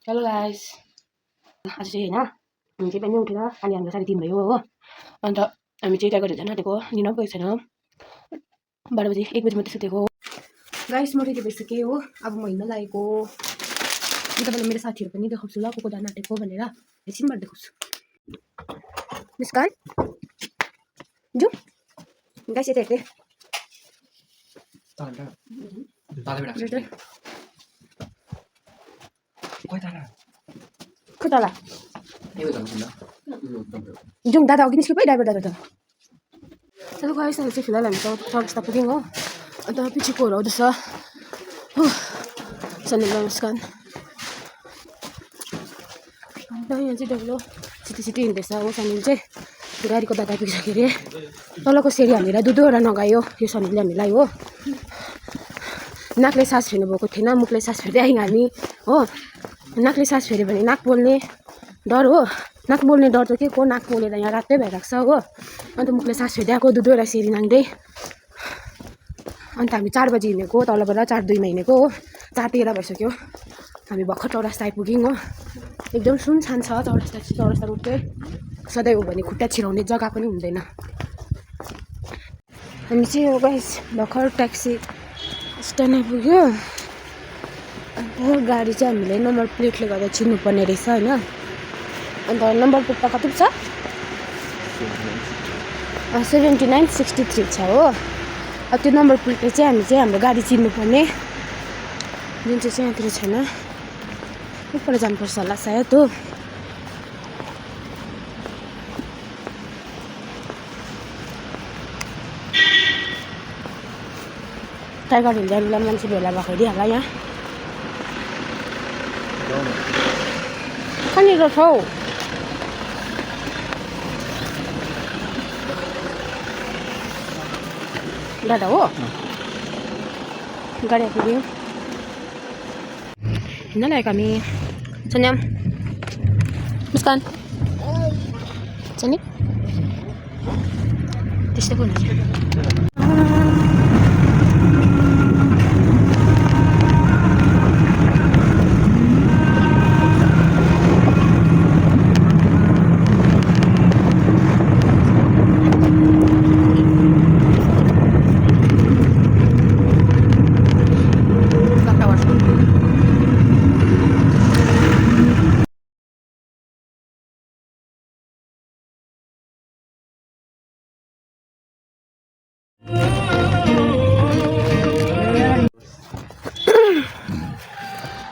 Hello guys, आज चाहिँ होइन हामी चाहिँ बिहानै उठेर अनि हाम्रो 3:30 भयो हो। अन्त हामी चाहिँ टाइगर हिल जान आँटेको, दिन पनि गएको छैन। 12 बजी 1 बजी मात्रै सुतेको गाइस। म रेडी भइसकेँ हो, अब म हिँड्न लागेको। म तपाईँलाई मेरो साथीहरू पनि देखाउँछु ल, को जान आँटेको भनेर। एकछिनबाट देखाउँछु। मुस्कान जाउँ गाइस, यता हेर्दै कता जाउँ दादा अघि निस्क्यो ड्राइभर दादा त। हेलो गाइस, अहिले चाहिँ फिलहाल हामी चौरस्ता पुग्यौँ हो। अन्त पछि कोहरू आउँदैछ हो, सनिल मुस्कान। अन्त यहाँ चाहिँ डल्लो छिटी छिटी हिँड्दैछ हो सनिल चाहिँ। गाडीको दादा पुगिसक्यो अरे। तलको सिँढी हामीलाई दुईवटा नगायो यो सनिलले हामीलाई हो। नाकले सास फेर्नु भएको थिएन, मुखले सास फेर्दै आयौँ हामी हो। नाकले सास फेऱ्यो भने नाक बोल्ने डर हो। नाक बोल्ने डर त के को, नाक बोलेर यहाँ रातै भइरहेको छ हो। अन्त मुखले सास फेर्दै आएको दुईवटा सिँढी नाङ्दै। अन्त हामी 4 बजी हिँडेको, तलबाट 4:02 मा हिँडेको हो। 4:13 भइसक्यो। हामी भर्खर चौरस्ता आइपुग्यौँ हो। एकदम सुनसान छ चौरस्ता। चौरस्ता रोड चाहिँ सधैँ हो भने खुट्टा छिराउने जग्गा पनि हुँदैन। हामी चाहिँ हो गाइस भर्खर ट्याक्सी स्ट्यान्ड आइपुग्यो। अन्त गाडी चाहिँ हामीले नम्बर प्लेटले गर्दा चिन्नुपर्ने रहेछ होइन। अन्त नम्बर प्लेट त कति छ? 7963 छ हो। अब त्यो नम्बर प्लेटले चाहिँ हामी चाहिँ हाम्रो गाडी चिन्नुपर्ने, जुन चाहिँ यहाँतिर छैन। उपर जानुपर्छ होला सायद हो। टाइगर हिल जानुलाई मान्छे भेला भएको दिइहाल्ला यहाँ। कहाँनिर छ हौ? दादा हो गाडी आइपुग्यो। हिँड्न लागेको हामी। सन्याम मुस्कान सनी त्यस्तै पो हुन्छ।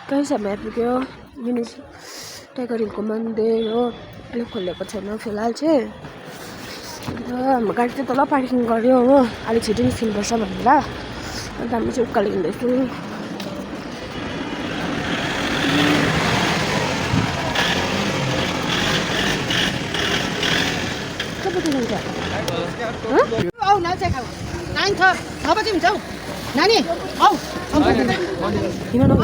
गाइस हामी आइपुग्यो मिनिस टाइगर हिलको मन्दिर हो। अहिले खोलेको छैन फिलहाल चाहिँ। अन्त हाम्रो गाडी चाहिँ तल पार्किङ गऱ्यो हो, अलिक छिटो निस्किनुपर्छ भनेर। अन्त हामी चाहिँ उकालो हिँड्दैछु। कति जान्छ? आऊ न चाहिँ खाऊ 9 बजी हुन्छ हौ नानी। आऊ हिँड्नु न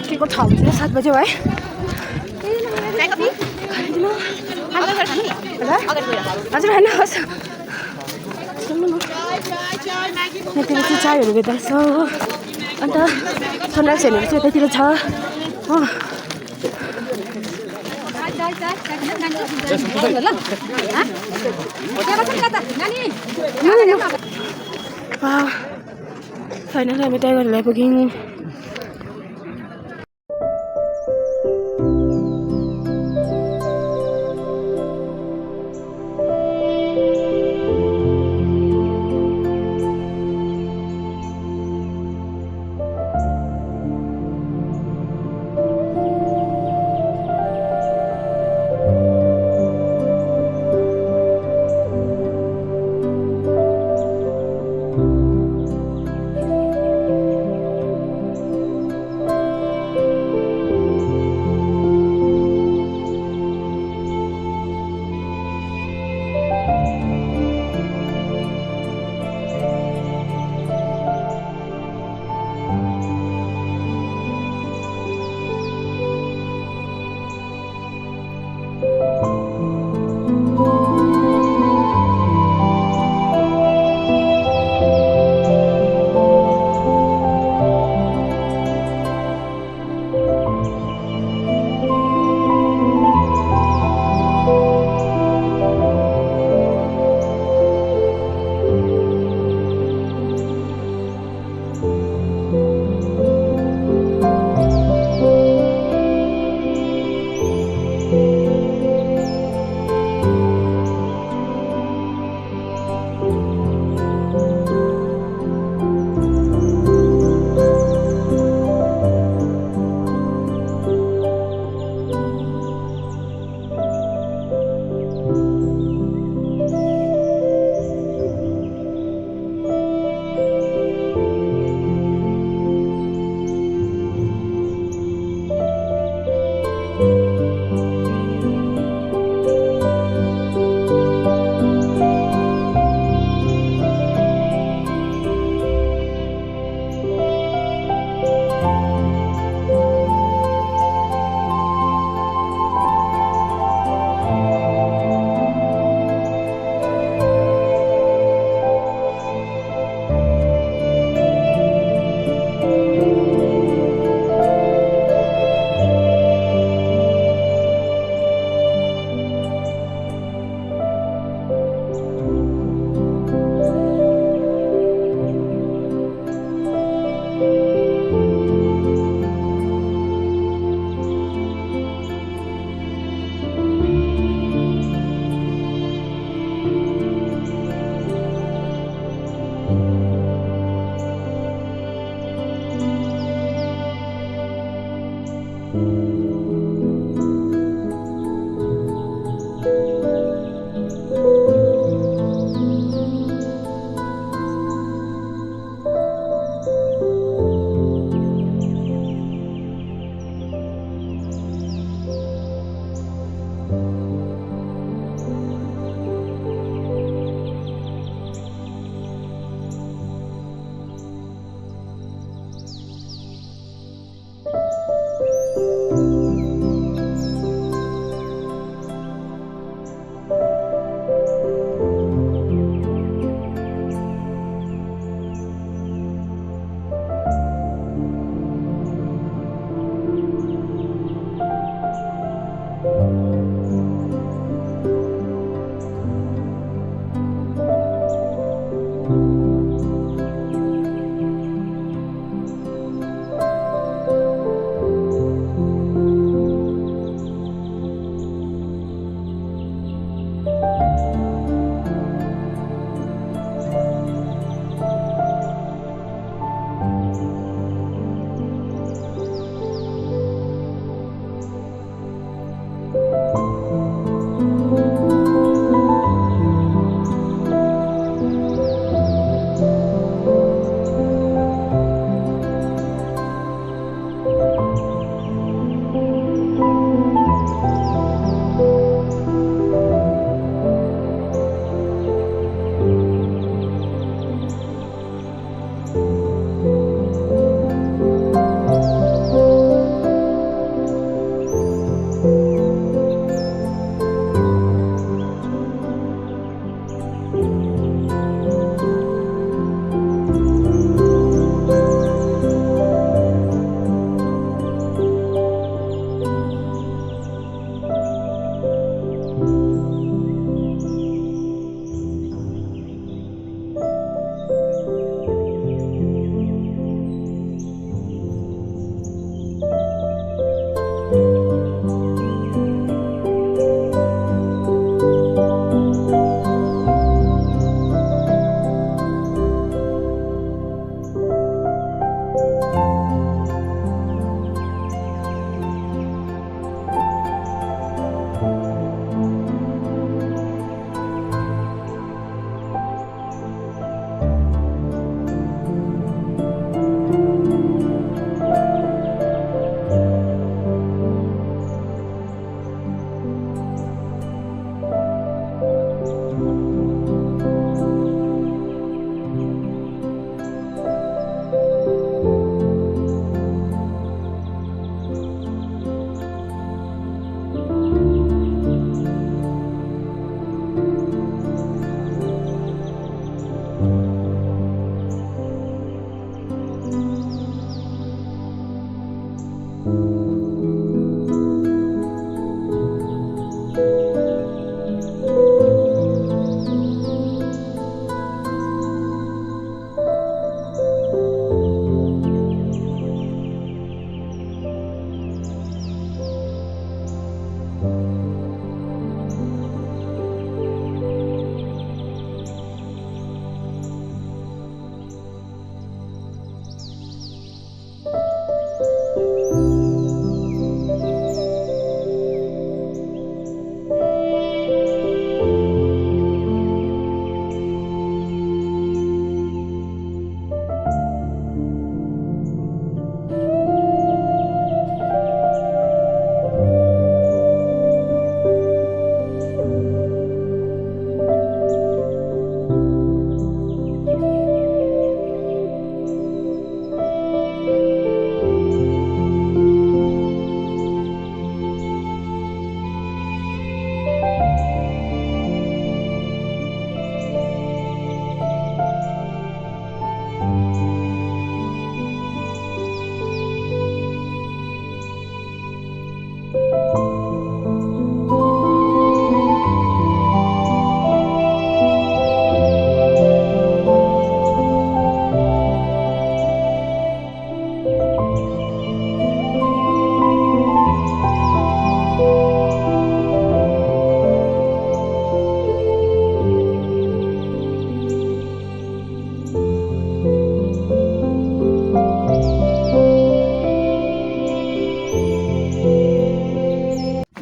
के को 6 बजी 7 बजे है। हजुर होइन होस् यतातिर चाहिँ चायहरू बेच्दैछ हो। अन्त सनराइज हेर्नेहरू चाहिँ यतातिर छ हो। फाइनली हामी टाइगर हिल आइपुग्यौँ।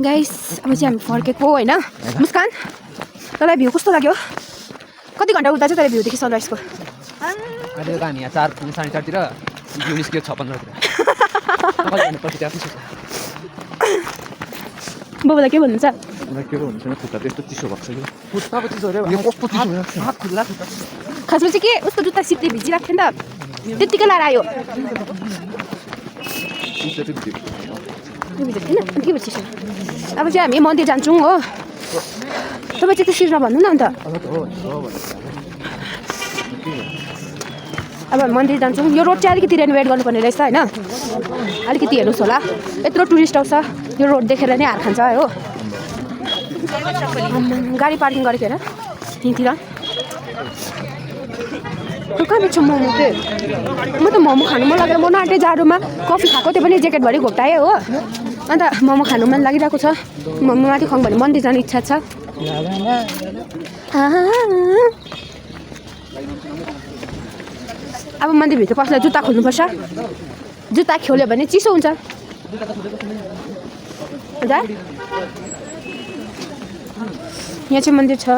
गाइस अब चाहिँ हामी फर्केको होइन मुस्कान तँलाई भ्यू कस्तो लाग्यो कति घन्टा उता चाहिँ तँलाई भ्यू देखि सनराइजको अहिले त हामी यहाँ 4 साढे 4तिर भ्यू निस्क्यो 56 तिर बाबुलाई के भन्नुहुन्छ के पो हुन्छ खुट्टा त्यस्तो चिसो भएको छ कि खुट्टा पो चिसो अरे यो कस्तो चिसो भएको छ हात खुल्ला खुट्टा खासमा चाहिँ के उसको जुत्ता सिप्ले भिजिरहेको थियो नि त त्यत्तिकै लाएर आयो चिसो चाहिँ भिजेको त्यो भिजेको थिएन के भयो चिसो अब चाहिँ हामी मन्दिर जान्छौँ हो तपाईँ चाहिँ त्यसरी नभन्नु न अन्त अब हामी मन्दिर जान्छौँ यो रोड चाहिँ अलिकति रेनोभेट गर्नुपर्ने रहेछ होइन अलिकति हेर्नुहोस् होला यत्रो टुरिस्ट आउँछ यो रोड देखेर नै हार खान्छ हो गाडी पार्किङ गरेको हेर यहीँतिर कहाँ बेच्छ मोमो चाहिँ म त मोमो खानु मन लागेर म नाटे जाडोमा कफी खाएको त्यो पनि ज्याकेटभरि घोप्टाएँ हो अन्त मोमो खानु मन लागिरहेको छ मोमो माथि खुवाउँ भने मन्दिर जाने इच्छा छ अब मन्दिरभित्र पस्दा जुत्ता खोल्नुपर्छ जुत्ता खोल्यो भने चिसो हुन्छ यहाँ चाहिँ मन्दिर छ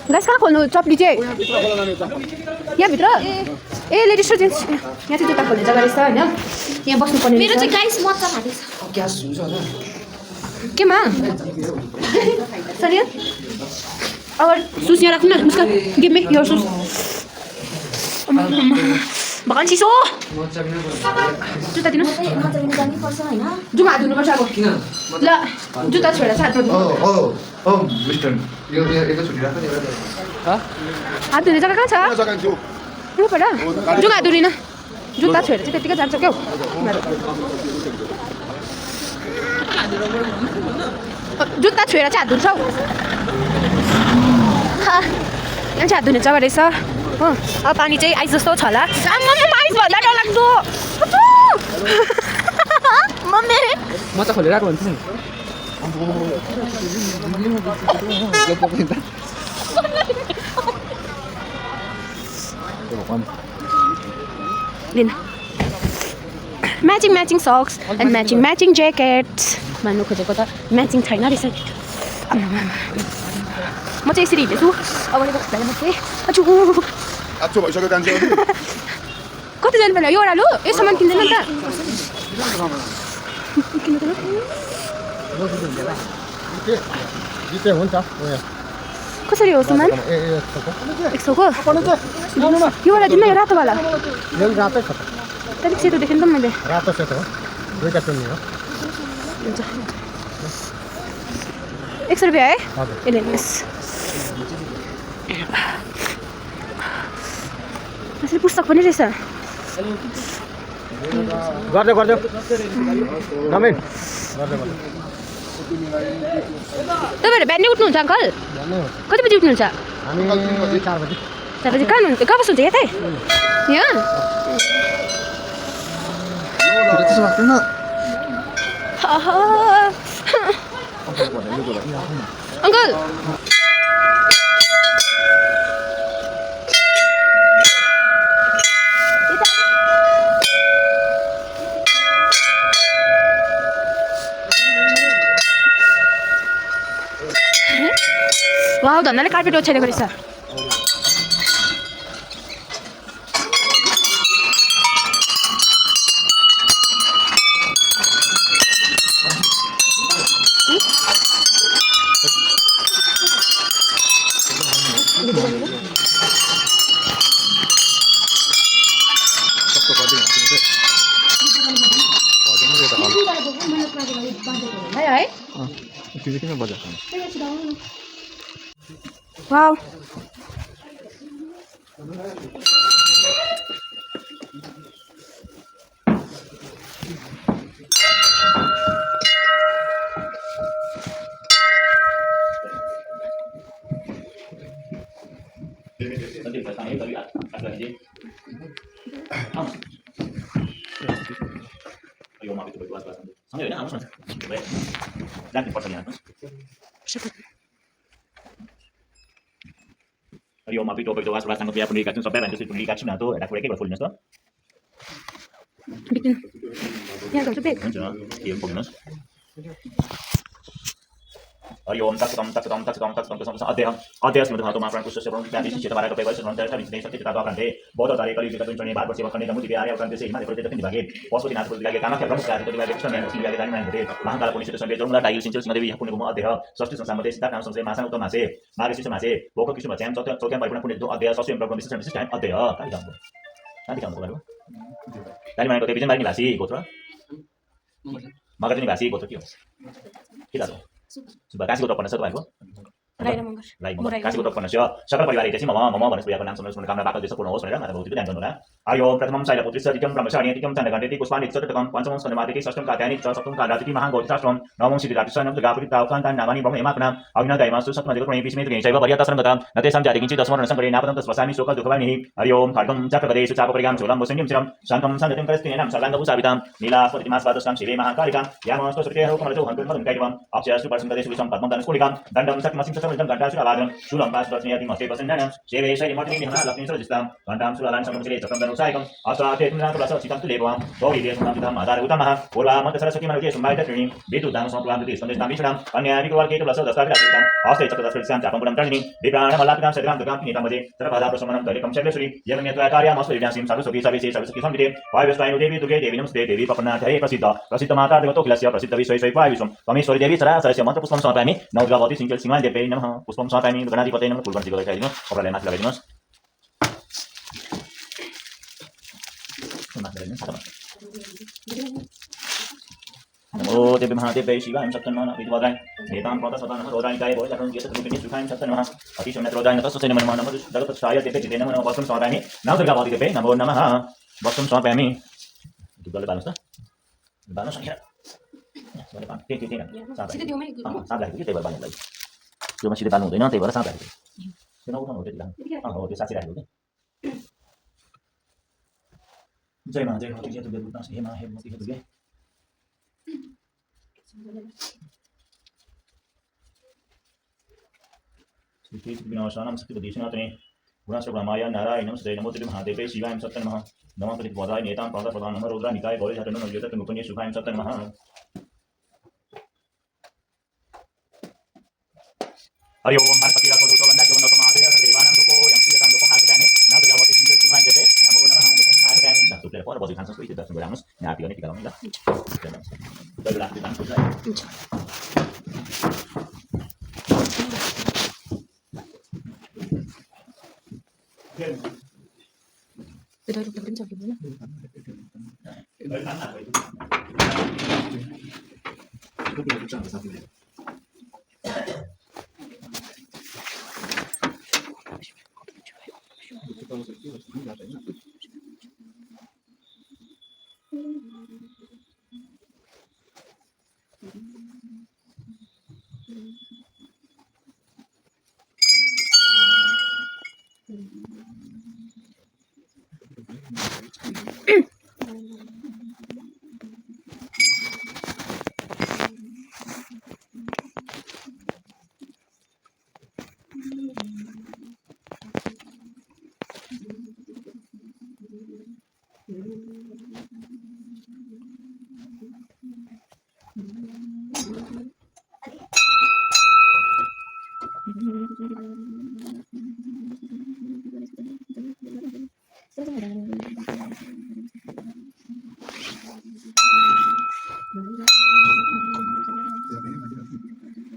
गाइस कहाँ खोल्नु चप्ली चाहिँ यहाँभित्र ए लेडिज र जेन्ट्स यहाँ चाहिँ जुत्ता खोल्ने जग्गा रहेछ होइन यहाँ बस्नुपर्ने मेरो चाहिँ गाइस मजा खाँदैछ ग्यास हुन्छ होला केमा सर अब सुस यहाँ राख्नु न उसका गिभ मी योर सुस भगवान चिसो जुत्ता दिनुहोस् मजा लिनु जानुपर्छ होइन जुम हात धुनुपर्छ अब ल जुत्ता छोडेर चाहिँ हात धुनु मिस्टर यो एकैचोटि राख्नु नि हात धुने जग्गा कहाँ छ रुपर जुम हात धुरिन जुत्ता छोडेर चाहिँ त्यतिकै जान्छ क्या जुत्ता छोएर चाहिँ हात धुन्छौ यहाँ चाहिँ हात धुने जग्गा रहेछ हो अब पानी चाहिँ आइस जस्तो छ होला आइस भन्दा डरलाग्दो मम्मी म त खोलेर आएको भन्छु नि matching socks and matching jacket भन्नु खोजेको त म्याचिङ छैन रहेछ म चाहिँ यसरी हिँड्दैछु अगाडि बस्दा म चाहिँ आच्छो भइसक्यो कान्छे कति जानु पर्ने यो ओह्रालो यो सामान किन्दैन नि त जिते हुन्छ कसरी हो सामान 100 को यो वाला दिनु न यो रातोवाला यो रातै छ त्यहाँदेखि सेतो देखेँ नि त मैले रातो सेतो हो दुईटा चुन्नी हो हुन्छ 100 रुपियाँ है हजुर ए लिनुहोस् यसरी पुस्तक पनि रहेछ गर्दै गर्दै नमेन गर्दै तपाईँहरू बिहानै उठ्नुहुन्छ अङ्कल कति बजी उठ्नुहुन्छ हामी 4 बजी 4 बजी कहाँ हुनुहुन्छ कहाँ बस्नुहुन्छ यतै यहाँ त्यस्तो लाग्दैन अङ्कल वाउ धन्दाले कार्पेट ओछ्याइदिएको रहेछ है किन बजाएको वाउ यो माथि तपाईँको वास सँगै होइन आउनुहोस् न राख्नुपर्छ यहाँ यो माथि तपाईँको वास वाससँग बिहा पनि काट्छु सबै भाइले पनि काट्छु न त हेर्दा कुरा के भयो खोल्नुहोस् त यहाँ गर्छु बेग हुन्छ के पुग्नुहोस् हरि ओम तत्सतम तत्सतम तत्सतम तत्सतम तत्सतम अध्ययम अध्ययस्मृत धातु माप्राण पुष्य सेवनं व्याधि शिष्य तबारा कपे वैश्य नंतर विष्णु सत्य चिता कान्ते बहुत तारे कली विकल्प चुने बात सेवा करने दमु दिव्य आर्य उतरते से हिमालय प्रदेश दक्षिण विभागे पशुपतिनाथ प्रदेश विभागे कामाख्या प्रमुख कार्य तो विभागे कृष्ण मेन विभागे दानी मानते महाकाल पुण्य संगे जोमुला टाइल सिंचल सिंहदेवी पुण्य गुम अध्यय षष्ठी संसामते सिद्धार्थ नाम संसे मासा उत्तम मासे माघ शिष्य मासे भोग कृष्ण बचाम चौथ्याम परिपूर्ण पुण्य दो अध्यय षष्ठी ब्रह्म विशिष्ट विशिष्ट टाइम अध्यय काली काम गर्नु दानी मानेको देवी जन निवासी गोत्र मगज निवासी गोत्र के हो के दाजु सुबह काशीको तपन छ तपाईको राई र मगर लाइक काशीको तपन छ सकल परिवार एकैछिन मम भनेर प्रियाको नाम सुन्न कामना बाकल देश पूर्ण होस् भनेर माता भौतिक ध्यान गर्नुहोला हरि ओम प्रथमं शैलपुत्री सदिकं ब्रह्मचारी तिकं चन्द्रघण्टेति पुष्पाणि चतुर्थकं पंचमं स्कन्दमादिति षष्ठं कात्यायनि सप्तमं कालातिथि महागौरिताष्टमं नवमं सिद्धिदातिशयनं दुर्गापुरी तावकान्तानि नामानि ब्रह्म हेमात्मनां अग्नदयमास्तु सप्तमदिगुणे विस्मित गणेशैव वर्यतसरं नतेषां जाति किञ्चित् दशमं संकरे नापदं तस्वसामि शोक दुःखवानिः हरि ओम खड्गं चक्रगदेषु चापपरिगां चोलं वसुन्यं चिरं शङ्खं सन्दतिं करस्तिनेनां सर्वाङ्गभूषावितां नीलास्फटिमास्वादस्तां शिवे महाकालिकां यामस्तुश्रुतेः कमलजो हन्तुर्मधुं कैटवम् अक्षयस्तु परसंगदेषु विषं पद्मं धनुष्कुलिकां दण्डं शक्तिमसिं ससमितं घण्टासुरावादनं शूलं पाशुरत्नयति मस्ते वसन्नानं शेवे शैलिमर्दिनीं निहना लक्ष्मीं सरजिस्तां घण्टां सुलालां शङ्खं चक्रं धनुषायकं अष्टादशे तुलसीतं तुलेपवां गौरी सुनामितं आधारभूतमः पूर्वामन्त सरस्वती मनुजे सुम्बायितत्रिणीं विद्युदां संप्लान्ति स्पन्दितां विषणां कन्याविकवाल्केतु लसो दस्ताभिलाषितां हस्ते चक्रदस्फलितां चापं तर्णिनीं विप्राणमल्लापितां सदरां दुर्गां पिनीतां भजे सर्वबाधाप्रशमनं दैलिकं शैलेश्वरी यमन्यत्वा कार्यामस्तु विद्यासीं सर्वसुखी सर्वेशे सर्वसुखी संविदे वायुस्वायु देवी दुर्गे देवी नमस्ते देवी पपन्नाथये प्रसिद्ध माता देवतोखिलस्य प्रसिद्ध विश्वैश्वै वायुषं तमेश्वरी देवी सरासरस्य मन्त्रपुष्पं समर्पयामि नवग्रहवती सिंचल सिंहाय देव्यै नमः पुष्पं समर्पयामि गणाधिपतये नमः फुलवन्ती लगाइदिनुहोस् कपडालाई माथि लगाइदिनुहोस् नमो देवी महादेव्यै शिवाय सप्तन्मः विद्वदाय नेतां प्रतसदानः रोदानिकाय भोजनं केतरूपिणी सुखाय सप्तन्मः अतिशम्यत्रोदाय तस्सै नमः नमः जगतस्राय देवे चिते नमः वस्तुं समर्पयामि नमो दुर्गावती देव्यै नमो नमः वस्तुं समर्पयामि दुर्गाले बाल्नुहोस् त बाल्नुहोस् न मैले पान के सिधै दिउँ है साँझ राखेको कि त्यही भएर बाल्नुलाई त्योमा सिधै बाल्नु हुँदैन त्यही भएर साँझ राखेको त्यो नउठाउनु हो त्यति हो त्यो साँच्ची राखेको कि जय मा जय भौतिक जय दुर्गा हे मा हे मोती हे दुर्गे श्री विनाशानां शक्तिपदेशनाथने गुणाश्रमाय नारायणं श्री नमो देवी महादेवे शिवाय सप्तन्मः नमः प्रतिपदाय नेतां प्रदान नमः रुद्रानिकाय गौरीघाटनं योजत मुकुन्ये सुखाय सप्तन्मः हरि ओम हरपति राघव वंदना जो नमः महादेव देवानां दुको यं श्रीतां दुको आगताने न दुर्गावती सिंह सिंहाय देवे नमो नमः दुको आगताने न तुले पर बजि खान्छ सबै दर्शन गराउनुस् यहाँ आरती गर्ने टिका लाउनु ल जय रात्रि दान पुजाय त्यो रुख पनि सक्दैन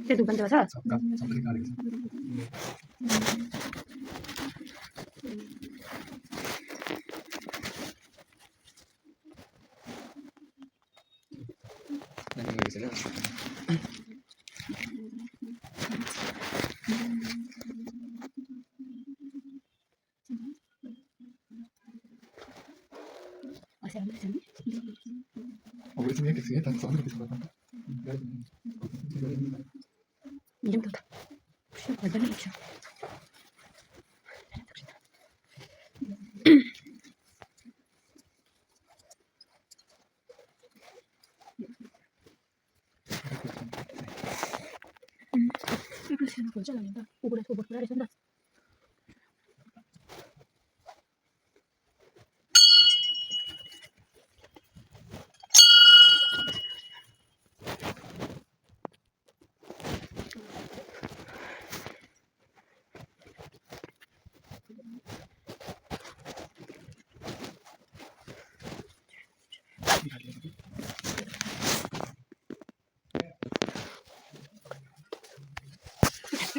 त्यो दुकान छ Идем тут. Все, больше. 이거 지금 보자 나니다. 오그래 오버 그래 된다.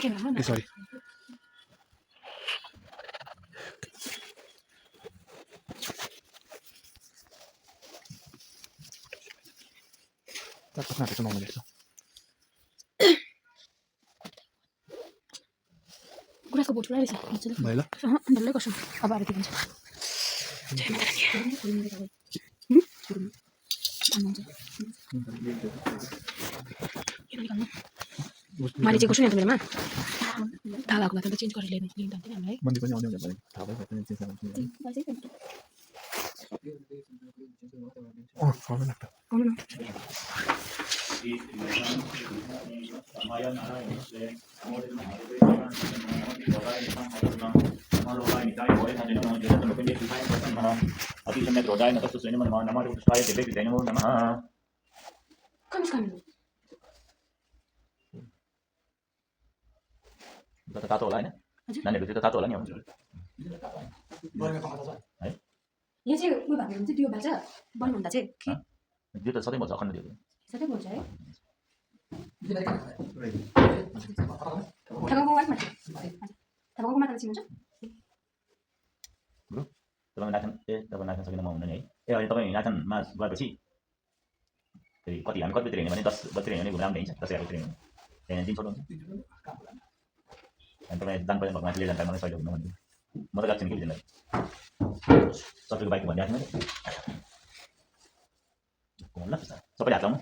सरी गुराँसको बोट ठुलै रहेछ मजाले भयो ल डल्लै गर्छु अब आरती हुन्छ जय माता रानी मैले चाहिँ गर्छु नि त मेरोमा थाहा भएको भए त चेन्ज गरेर ल्याइदिनु नि हामीलाई मन्दिर पनि आउने भनेर थाहा भयो आउनु न कन्स खानु तातो होला होइन नानीहरू त्यो त तातो होला नि यहाँ चाहिँ उयो भएको हुन्छ त्यो बाल्छ बन्नु हुँदा चाहिँ त्यो त सधैँ भन्छ अखण्ड त्यो सधैँ हुन्छ है थापाको वाटमा थापाको मात्र चिन्छ तपाईँ नाच्न तपाईँ नाच्न सकिँदा म हुन्न नि है अनि तपाईँ नाचनमा गएपछि फेरि कति हामी कतितिर हिँड्यो भने 10 बजीतिर हिँड्यो भने घुम्न राम्रो हिँड्छ 10 बजीतिर हिँड्यो त्यहाँदेखि दिन छोटो हुन्छ अनि तपाईँ जान पर्ने भएको मान्छेले जान्छ मलाई सहिलो हुनु भन्नु म त गएको छैन कि बुझ्दैन सबैको बाइक भनिरहेको थिएँ मैले ल सबैले हात लाउनु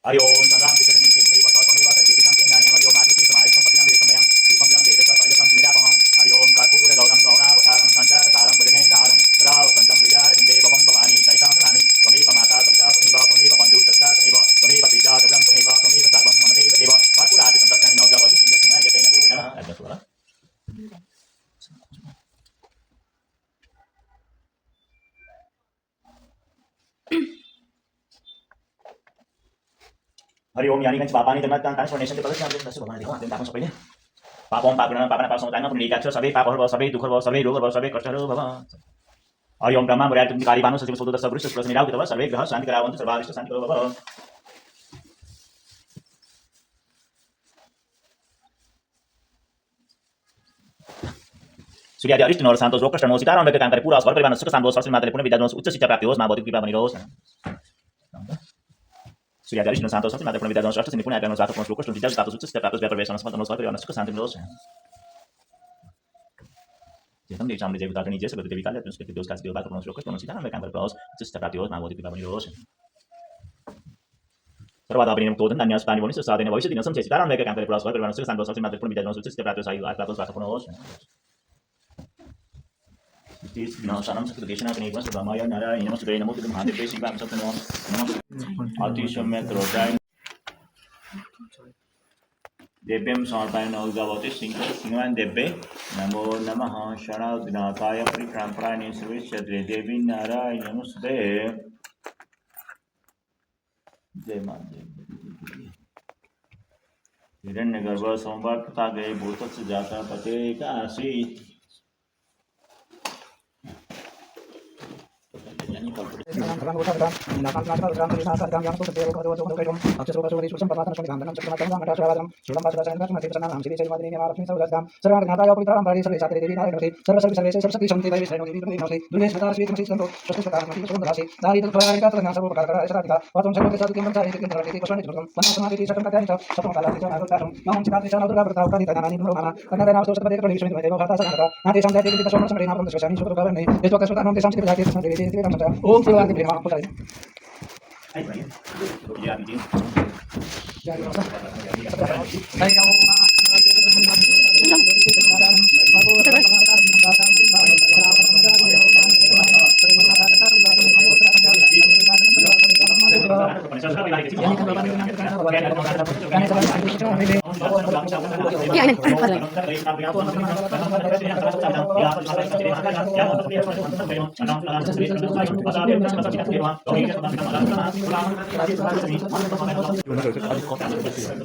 हरि ओम राम हरि ओम यानी कन्छ पापानी जन्म ट्रान्सफर्मेसन के प्रदर्शन हामीले भगवान देखौ हामी ताको सबैले पापम पापना पापना पाप समुदायमा पनि लेखेको छ सबै पापहरू भयो सबै दुःखहरू भयो सबै रोगहरू भयो सबै कष्टहरू भयो हरि ओम ब्रह्मा मुरारी तुमि काली बानु सचिव सोदो दश वृष प्रश्न निराउ के सबै ग्रह शान्ति गरावन्तु सर्वारिष्ट शान्ति करो भयो सूर्यादि अरिष्ट नर शान्तो रोग कष्ट नो सीताराम के काम गरे पूरा घर परिवार सुख शान्ति होस् सरस्वती माताले पुनः विद्या दिनुहोस् उच्च शिक्षा प्राप्ति होस् महाबोधि कृपा बनी रहोस् सूर्यादि अरिष्ट शान्तो सरस्वती माताले पुनः विद्या दिनुहोस् अष्ट सिद्धि पुनः आज्ञा साथ रोग कष्ट विद्या साथ उच्च शिक्षा प्राप्ति व्यापार व्यवसाय सम्पन्न होस् घर परिवार सुख शान्ति होस् जेतम देव सामने जय ताकनी जय सब देवी काले तुम के दोष का देव बात को रोक को सीता में काम कर पाओ उच्च शिक्षा प्राप्ति होस् महाबोधि कृपा बनी रहोस् सर्वदा तो धन्य पानी बोलिस साधन भविष्य दिन संचय सीताराम के काम करे प्लस घर परिवार सुख शान्ति सरस्वती माताले पुनः विद्या दिनुहोस् उच्च शिक्षा प्राप्ति साई आत्मा को साथ होस् This Sanam Sakadeshana Kaneva Ramaya Nara, Namaste, Namo to the Mahadi Basic Sapano, Altisha Metrodine Debem Sartan Ogavati Singan Debe, Namo Namaha, Shana Dinakaya, Prikrampran, Swiss, Devi Nara, Namaste. Hiranyagarva Sombak Tage, Bhuta Sujata Pate Kasi. Om Purvati Prema Putari.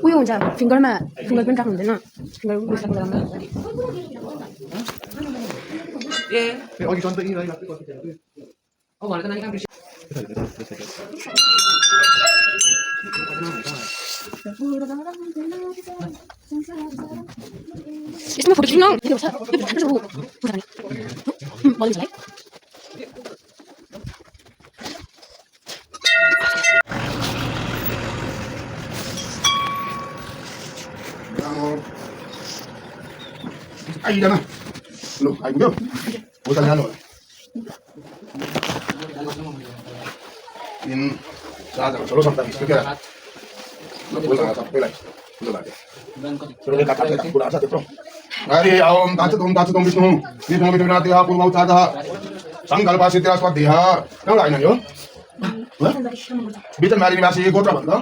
उयो हुन्छ फिङ्गरमा finger पनि राख्नु हुँदैन finger उयसको बेलामा ए अघि ton त यी रही अब भनेको नानी काम यसमा फोटो खिच्नु के हुन्छ बलिन्छ Ay, na. Lo, ay ko. Buta na lo. In sa solo sa tabi kaya. Lo buta sa pela. Lo lagi. Solo ka kata ka buta sa tepro. Ay aom tatum Vishnu. Ni mo bitinati ha purva utada. Sankalpa siddha swadhiha. Nang lain yo. बिचन माली निवासी गोत्र भन्दा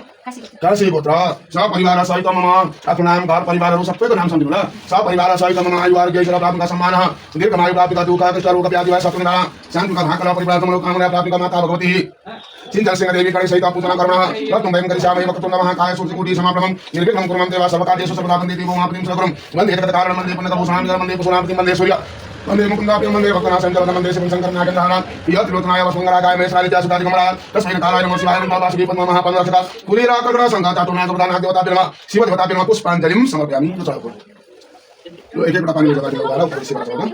काशी गोत्र सब परिवार सहित मम आफ्नो नाम घर परिवारहरु सबैको नाम सम्झिनु ल सब परिवार सहित मम आयु आरोग्य ऐश्वर्य प्राप्तिका सम्मान दीर्घमायु प्राप्तिका दुःख कष्ट रोग व्याधि भए सक्ने बेला शान्तिका भाकला परिवार कमलो कामना प्राप्तिका माता भगवती चिन्ता सिंह देवी गणेश सहित पूजना गर्न रत्न भयं गरिसामय वक्रतुण्ड महाकाय सूर्यकोटि समाप्रभं निर्विघ्नं कुर्मं देवा सर्वकार्येषु सर्वदा वन्दे देवो महापतिं सर्वं वन्दे जगत्कारणं वन्दे पुण्यतमोषां वन्दे पुष्णापतिं वन्दे सूर्य वन्दे मुकुन्दाप्यं वन्दे भक्तनाथं वन्दे शिवं शङ्करं नागेन्द्रनाथं यत्रोत्नाय वसुंगरागाय महेश्वरादित्या सुदादिकमला तस्मै कालाय नमः शिवाय नमः वासुदेव पद्म महापद्मरक्षका कुलीरा कल्पना संघाता नाग प्रधान देवताभ्यो नमः शिव देवताभ्यो नमः पुष्पाञ्जलिं समर्पयामि चलको यो एक एकवटा पानी जग्गा दिनु होला शिव देवताको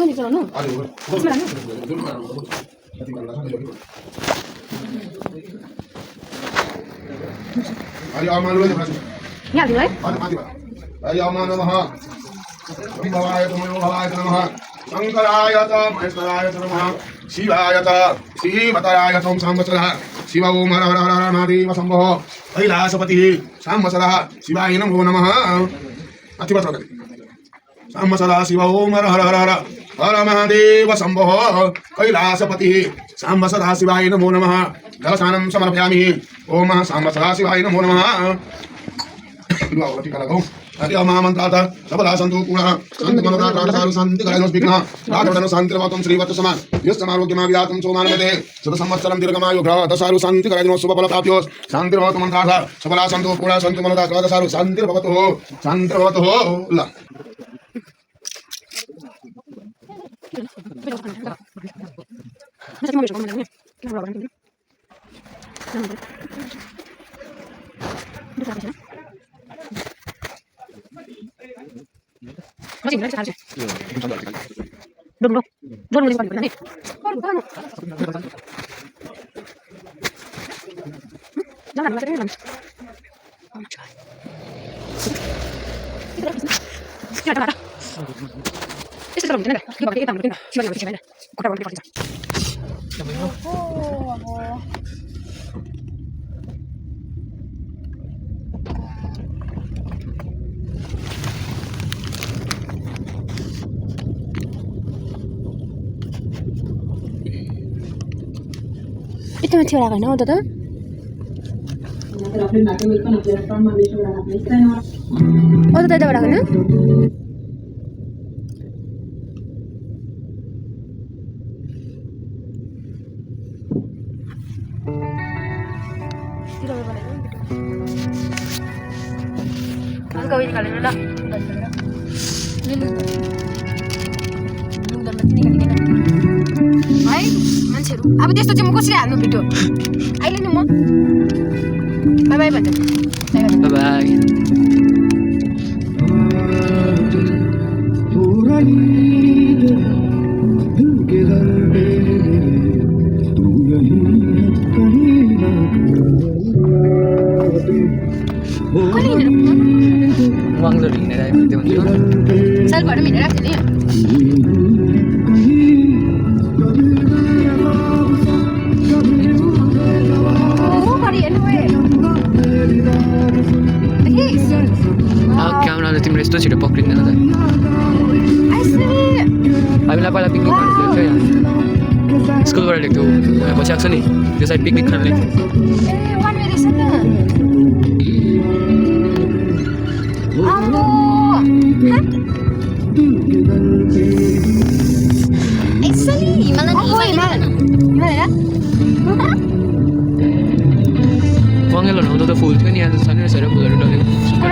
अनि चलाउनु हरि अमानुले यहाँ दिनु है हरि अमा नमः भवाय तुमयो भवाय नमः शंकराय च महेश्वराय च नमः शिवाय च श्रीमतराय च संवत्सरः शिव ओम हर हर हर हर महादेव शम्भो कैलासपतिः संवत्सरः शिवाय नमो नमः अतिवत्सरः संवत्सरः शिव ओम हर हर हर हर हर महादेव शम्भो कैलासपतिः संवत्सरः शिवाय नमो नमः जलस्नानं समर्पयामि ओम संवत्सरः शिवाय नमो नमः हरि ओम मंत्रार्थ सबला संतु पूर्ण शांति मनोदार राजसारु शांति कलनो विघ्न राजवदन शांति रवतम श्रीवत्स समान यस्मारोग्यमा विदातम सोमानमते शत संवत्सरं दीर्घमायु ग्रह दशारु शांति कलनो शुभ फल प्राप्यो शांति रवतम मंत्रार्थ सबला संतु पूर्ण शांति मनोदार राजसारु शांति भवतु ला Masih nggak bisa. Belum mulai pakai nih. Jangan masuk dalam. Ya ada. Itu terus mana? Kita pakai kita mungkin. Siapa yang pakai? Kota pakai pakai. Itu masih orang kan? Udah tuh? Oh, udah ada orang kan? Tidak apa-apa. Kalau kau ini kalian udah. है मान्छेहरू अब त्यस्तो चाहिँ म कसरी हाल्नु video अहिले नि म बाई बाई भन्छ बाई बाई वाङजोर हिँडेर आइपुग्थ्यो हुन्छ सालबाट पनि हिँडेर आएको थियो क्यामेराले तिम्रो यस्तो छिटो पक्रिँदैन त हामीलाई पहिला पिकनिक खानु गएको थियो यहाँ स्कुलबाट ल्याएको थियो बसिरहेको छ नि त्यो साइड पिकनिक खानु वाङेलो हुँदा त फुल थियो नि यहाँ त छैन रहेछ र फुलहरू डलेको